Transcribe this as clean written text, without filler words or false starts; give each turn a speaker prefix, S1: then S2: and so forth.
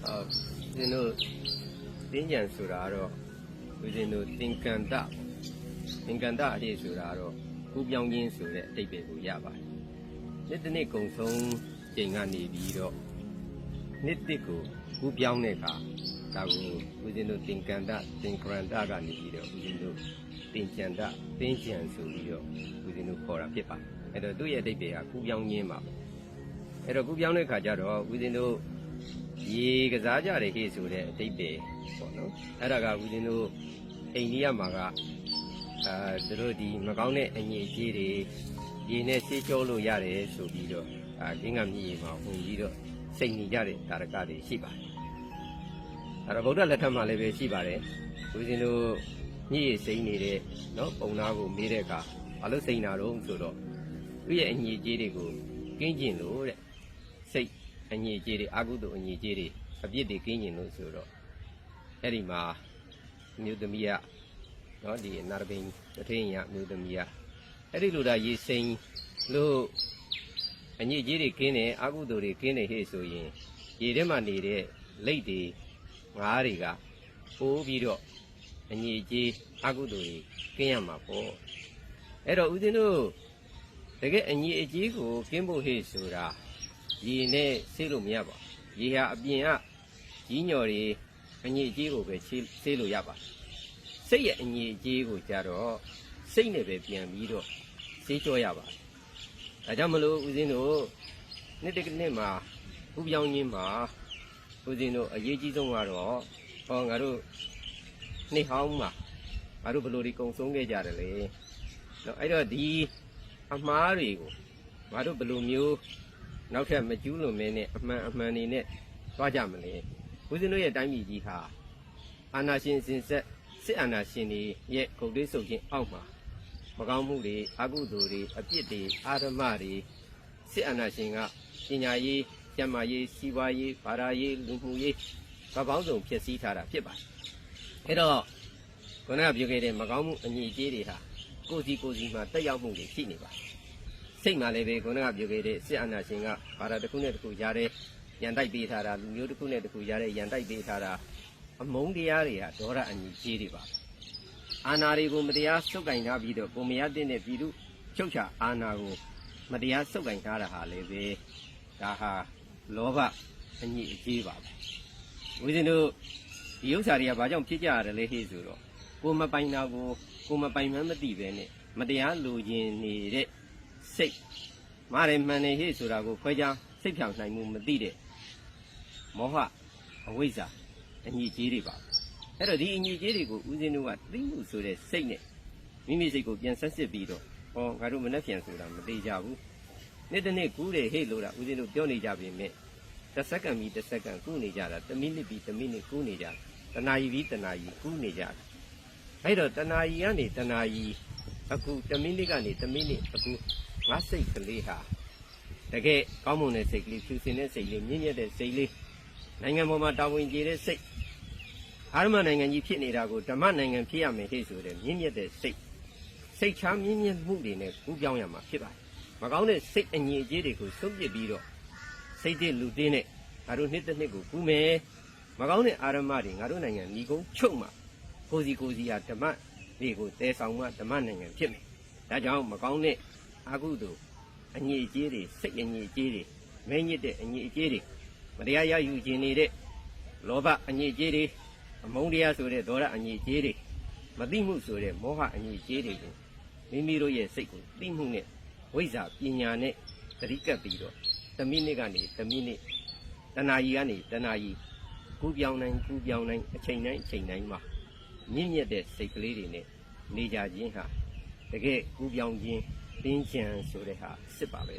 S1: ဦးဇင်းတို့တင်းကြံဆိုတာတော့ဦးဇင်းတို့သင်္ကန္တအရေးဆိုတာတော့ကူးပြောင်းခြင်းဆိုတဲ့အဓိပ္ပာယ်ကိုရပါတယ်နှစ်တစ်နှစ်ကုံဆုံးချိန်ကနေပြီးတော့နှစ်တစ်ကိုကူးပြောင်းတဲ့အခါဒါကိုဦးဇင်းတို့သင်္ကန္တကနေပြီးတော့ဦးဇင်းတို့တင်းကြံဆိုပြီးတော့ဦးဇင်းတို့ခေါ်တာဖြစ်ပါတယ်အဲ့တော့သူ့ရဲ့အဓိပ္ပာယ်ကကူးပြောင်းခြင်းပါအဲ့တော့ကူးပြောင်းတဲ့အခါကျတော့ဦးဇင်းတို့ရေကစားကြတယ်ဟေ့ဆိုတဲ့အဓိပ္ပာယ်ပေါ့နော်အဲ့ဒါကဦးဇင်းတို့အိန္ဒိယမှာကသူတို့ဒီမကောင်းတဲ့အညစ်အကြေးတွေရေနဲ့ဆေးကြောလို့ရတယ်ဆိုပြီးတော့ကင်းကမြည်ရေမှာဝင်ပြီးတော့စိတ်နေကြတဲ့တာရကတွေရှိပါတယ်အဲ့တော့ဗုဒ္ဓလက်ထက်မှာလည်းပဲရှိပါတယ်ဦးဇင်းတို့ညည်ရေစိမ့်နေတဲ့နော်ပုံသားကိုမေးတဲ့အခါဘာလို့စိမ့်တာတော့ဆိုတော့သူ့ရဲ့အညစ်အကြေးတွေကိုကင်းကျင်လို့တဲ့စိတ်အညစ်အကြေးတွေအကုသိုလ်အညစ်အကြေးတွေအပြစ်တွေကင်းကျင်လို့ဆိုတော့အဲ့ဒီမှာမြို့သမီးကနော်ဒီနာရဘိန်တထင်းရမြို့သမီးကအဲ့ဒီလိုဒါရေစိမ့်လို့အညစ်အကြေးတွေကင်းတယ်အကုသိုလ်တွေကင်းတယ်ဟဲ့ဆိုရင်ရေထဲမှာနေတဲ့လိတ်တွေငါးတွေကပိုးပြီးတော့အညစ်အကြေးအကုသိုလ်တွေကင်းရမှာပေါ့အဲ့တော့ဦးဇင်းတို့တကယ်အညစ်အကြေးကိုကင်းဖို့ဟဲ့ဆိုတာရေနဲ့ဆေးလို့မရပါဘူးရေဟာအပြင်ကကြီးညော်တွေအညစ်အကြေးကိုပဲဆေးလို့ရပါစိတ်ရဲ့အညစ်အကြေးကိုကြတော့စိတ်နဲ့ပဲပြန်ပြီးတော့ဆေးကြောရပါတယ်ဒါကြောင့်မလို့ဦးဇင်းတို့နှစ်တစ်နှစ်မှာဥပြောင်းခြင်းမှာဦးဇင်းတို့အရေးကြီးဆုံးကတော့ငါတို့နှစ်ဟောင်းမှာငါတို့ဘယ်လိုဒီကုံဆုံးခဲ့ကြတယ်လေနော်အဲ့တော့ဒီအမှားတွေကိုငါတို့ဘယ်လိုမျိုးနောက်ထပ်မကျူးလွန်မင်းနဲ့အမှန်နေနဲ့သွားကြမလဲဦးဇင်းတို့ရဲ့တိုင်းပြည်ကြီးဟာအာဏာရှင်စင်ဆက်စစ်အာဏာရှင်တွေရဲ့ဂုတ်လေးဆုပ်ခြင်းအောက်မှာမကောင်းမှုတွေအကုသိုလ်တွေအပြစ်တွေအာဓမတွေစစ်အာဏာရှင်ကပညာရေးကျန်းမာရေးစီးပွားရေးဘာသာရေးလူမှုရေးဗပေါင်းစုံဖျက်ဆီးထားတာဖြစ်ပါတယ်အဲ့တော့ခုနကပြောခဲ့တဲ့မကောင်းမှုအညစ်အကြေးတွေဟာကိုယ်စီမှာတက်ရောက်မှုတွေရှိနေပါတယ်စိတ်မှာလည်းပဲခုနကပြောခဲ့တဲ့စစ်အာဏာရှင်ကဘာသာတစ်ခုနဲ့တစ်ခုကြားတဲ့ရန်တိုက်ပေးထားတာလူမျိုးတစ်ခုနဲ့တစ်ခုကြားတဲ့ရန်တိုက်ပေးထားတာအမုန်းတရားတွေဟာဒေါသအညစ်အကြေးတွေပါအာဏာတွေကိုမတရားဆုပ်ကင်ထားပြီးတော့ကိုမရတဲ့ပြည်သူချုပ်ချအာဏာကိုမတရားဆုပ်ကင်ထားတာဟာလည်းပဲဒါဟာလောဘအညစ်အကြေးပါပဲဦးဇင်းတို့ဒီဥစ္စာတွေကဘာကြောင့်ဖြစ်ကြရတယ်လဲဟေ့ဆိုတော့ကိုမပိုင်တာကိုမပိုင်မှန်းမသိပဲနဲ့မတရားလိုချင်နေတဲ့စိတ်မားတယ်မှန်တယ်ဟေ့ဆိုတာကိုခွဲခြားစိတ်ဖြောင်နိုင်မှုမသိတဲ့မောဟအဝိဇ္ဇာအညစ်အကြေးတွေပါအဲ့တော့ဒီအညစ်အကြေးတွေကိုဦးဇင်းတို့ကသိမှုဆိုတဲ့စိတ်နဲ့မိမိစိတ်ကိုပြန်ဆက်စစ်ပြီးတော့ငါတို့မနှက်ပြန်ဆိုတာမသေးကြဘူးနေ့တစ်နေ့ကူးတယ်ဟဲ့လို့တာဦးဇင်းတို့ပြောနေကြပြီမဲ့တစ်စက္ကန့်ပြီးတစ်စက္ကန့်ကူးနေကြတာတစ်မိနစ်ပြီးတစ်မိနစ်ကူးနေကြတာတနာရီပြီးတနာရီကူးနေကြတာအဲ့တော့တနာရီကနေတနာရီအခုတစ်မိနစ်ကနေတစ်မိနစ်အခုငါစိတ်ကလေးဟာတကယ်ကောင်းမွန်တဲ့စိတ်ကလေးဖြူစင်တဲ့စိတ်လေးမြင့်မြတ်တဲ့စိတ်လေးနိုင်ငံပေါ်မှာတာဝန်ကျေတဲ့စိတ်အာရမနိုင်ငံကြီးဖြစ်နေတာကိုဓမ္မနိုင်ငံဖြစ်ရမယ်ဟဲ့ဆိုတဲ့မြင့်မြတ်တဲ့စိတ်ချမြင့်မြတ်မှုတွေနဲ့ကူးပြောင်းရမှာဖြစ်ပါတယ်မကောင်းတဲ့စိတ်အငြိအကျေးတွေကိုစွန့်ပစ်ပြီးတော့စိတ်တည်းလူတင်းနဲ့ငါတို့နှစ်တစ်နှစ်ကိုကူးမယ်မကောင်းတဲ့အာရမတွေငါတို့နိုင်ငံညီကုန်းချုပ်မှာကိုစီဟာဓမ္မတွေကိုတည်ဆောင်မှဓမ္မနိုင်ငံဖြစ်မယ်ဒါကြောင့်မကောင်းတဲ့အကုသိုလ်အငြိအကျေးတွေစိတ်အငြိအကျေးတွေမဲညစ်တဲ့အငြိအကျေးတွေမတရားရယူခြင်းနေတဲ့လောဘအငြိအကျေးတွေအမုန်းတရားဆိုတဲ့ဒေါသအငြိအကျေးတွေမသိမှုဆိုတဲ့မောဟအငြိအကျေးတွေကိုမိမိတို့ရဲ့စိတ်ကိုသိမှုနဲ့ဝိဇ္ဇာပညာနဲ့သတိကပ်ပြီးတော့တစ်မိနစ်ကနေတစ်မိနစ်တနာရီကနေတနာရီကူးပြောင်းနိုင်အချိန်တိုင်းမှာမြင့်မြတ်တဲ့စိတ်ကလေးတွေနဲ့နေကြခြင်းဟာတကယ်ကူးပြောင်းခြင်းတင်းချံဆိုတဲ့ဟာစစ်ပါပဲ